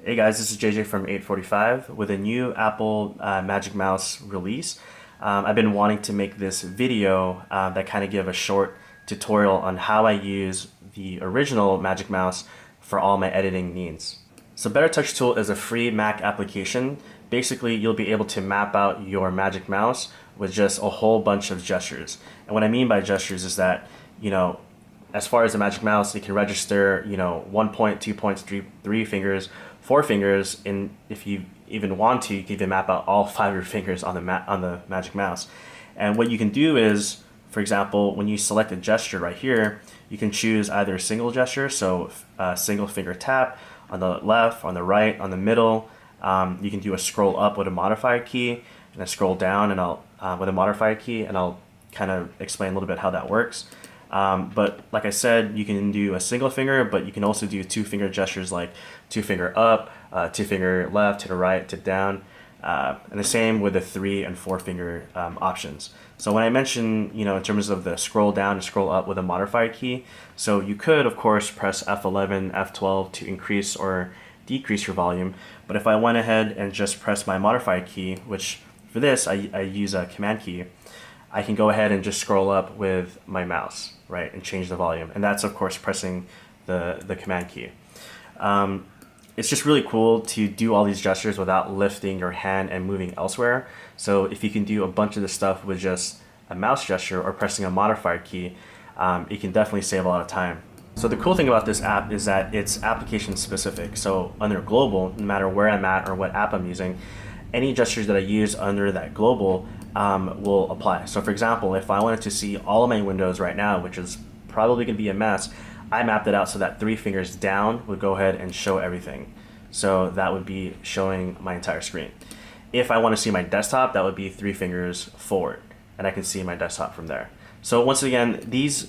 Hey guys, this is JJ from 845 with a new Apple Magic Mouse release. I've been wanting to make this video that kind of give a short tutorial on how I use the original Magic Mouse for all my editing needs. So Better Touch Tool is a free Mac application. Basically, you'll be able to map out your Magic Mouse with just a whole bunch of gestures. And what I mean by gestures is that, as far as the Magic Mouse, it can register, 1 point, 2 points, three fingers, 4 fingers, and if you even want to, you can even map out all 5 of your fingers on the Magic Mouse. And what you can do is, for example, when you select a gesture right here, you can choose either a single gesture, so a single finger tap on the left, on the right, on the middle. You can do a scroll up with a modifier key and a scroll down with a modifier key, and I'll kind of explain a little bit how that works. But like I said, you can do a single finger, but you can also do 2 finger gestures like 2 finger up, 2 finger left to the right to down, and the same with the 3 and 4 finger options. So when I mention, in terms of the scroll down and scroll up with a modifier key, so you could, of course, press F11, F12 to increase or decrease your volume. But if I went ahead and just press my modifier key, which for this I use a command key, I can go ahead and just scroll up with my mouse, right, and change the volume. And that's, of course, pressing the command key. It's just really cool to do all these gestures without lifting your hand and moving elsewhere. So if you can do a bunch of this stuff with just a mouse gesture or pressing a modifier key, it can definitely save a lot of time. So the cool thing about this app is that it's application specific. So under global, no matter where I'm at or what app I'm using, any gestures that I use under that global will apply. So for example, if I wanted to see all of my windows right now, which is probably going to be a mess, I mapped it out so that 3 fingers down would go ahead and show everything. So that would be showing my entire screen. If I want to see my desktop, that would be 3 fingers forward, and I can see my desktop from there. So once again, these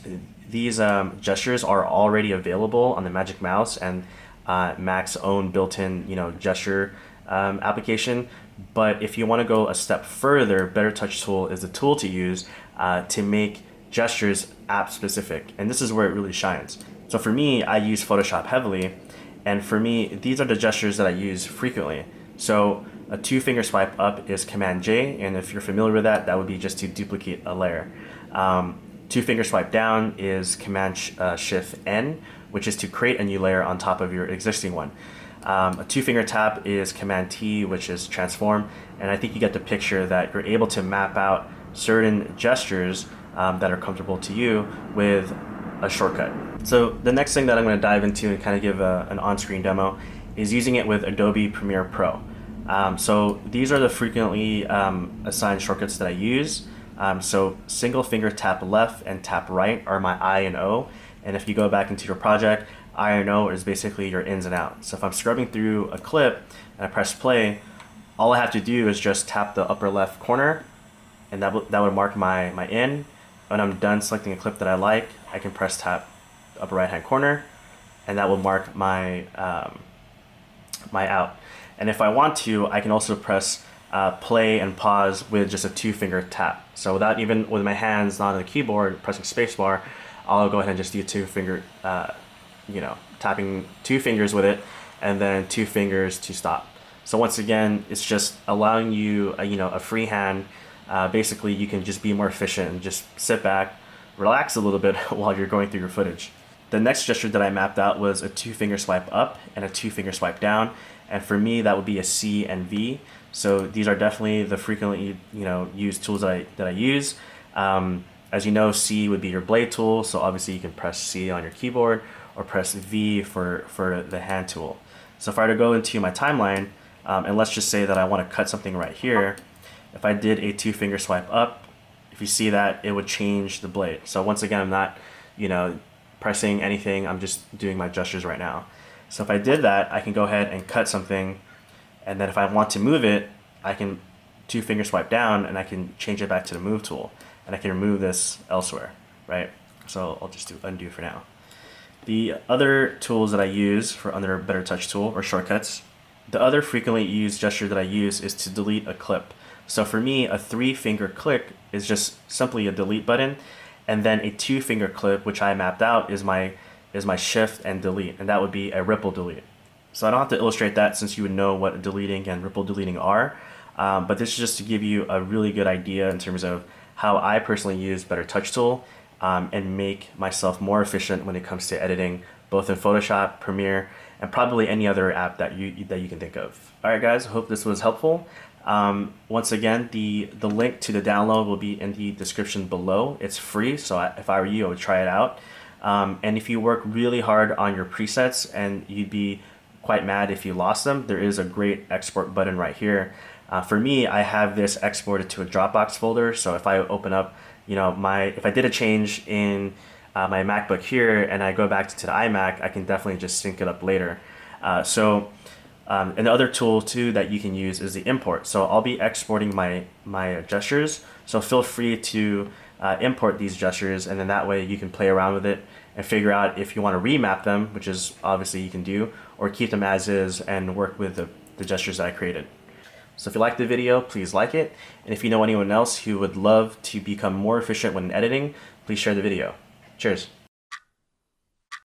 gestures are already available on the Magic Mouse and Mac's own built-in gesture application. But if you want to go a step further, Better Touch Tool is the tool to use to make gestures app specific, and this is where it really shines. So for me, I use Photoshop heavily, and for me, these are the gestures that I use frequently. So a 2 finger swipe up is Command J, and if you're familiar with that, that would be just to duplicate a layer. 2 finger swipe down is Command Shift N, which is to create a new layer on top of your existing one. A 2 finger tap is Command T, which is transform, and I think you get the picture that you're able to map out certain gestures that are comfortable to you with a shortcut. So the next thing that I'm going to dive into and kind of give an on-screen demo is using it with Adobe Premiere Pro. So these are the frequently assigned shortcuts that I use. So single finger tap left and tap right are my I and O, and if you go back into your project, I and O is basically your ins and outs. So if I'm scrubbing through a clip and I press play, all I have to do is just tap the upper left corner, and that would mark my in. When I'm done selecting a clip that I like, I can press tap the upper right hand corner, and that will mark my my out. And if I want to, I can also press play and pause with just a 2 finger tap. So without even with my hands not on the keyboard pressing spacebar, I'll go ahead and just do 2 finger, tapping 2 fingers with it, and then 2 fingers to stop. So once again, it's just allowing you a free hand. Basically, you can just be more efficient and just sit back, relax a little bit while you're going through your footage. The next gesture that I mapped out was a 2 finger swipe up and a 2 finger swipe down, and for me that would be a C and V. So these are definitely the frequently used tools that I use. As you know, C would be your blade tool, so obviously you can press C on your keyboard or press V for the hand tool. So if I were to go into my timeline, and let's just say that I want to cut something right here, if I did a 2 finger swipe up, if you see that, it would change the blade. So once again, I'm not pressing anything, I'm just doing my gestures right now. So if I did that, I can go ahead and cut something, and then if I want to move it, I can 2 finger swipe down and I can change it back to the move tool, and I can remove this elsewhere, right? So I'll just do undo for now. The other tools that I use for under Better Touch Tool or shortcuts, the other frequently used gesture that I use is to delete a clip. So for me, a 3 finger click is just simply a delete button, and then a 2 finger clip, which I mapped out, is my shift and delete, and that would be a ripple delete. So I don't have to illustrate that since you would know what deleting and ripple deleting are. But this is just to give you a really good idea in terms of how I personally use Better Touch Tool and make myself more efficient when it comes to editing, both in Photoshop, Premiere, and probably any other app that you can think of. All right, guys, hope this was helpful. Once again, the link to the download will be in the description below. It's free, so if I were you, I would try it out. And if you work really hard on your presets and you'd be quite mad if you lost them, there is a great export button right here. For me, I have this exported to a Dropbox folder, so if I open up, if I did a change in my MacBook here and I go back to the iMac, I can definitely just sync it up later. And the other tool too that you can use is the import. So I'll be exporting my gestures, so feel free to import these gestures, and then that way you can play around with it and figure out if you want to remap them, which is obviously you can do, or keep them as is and work with the gestures that I created. So if you liked the video, please like it. And if you know anyone else who would love to become more efficient when editing, please share the video. Cheers.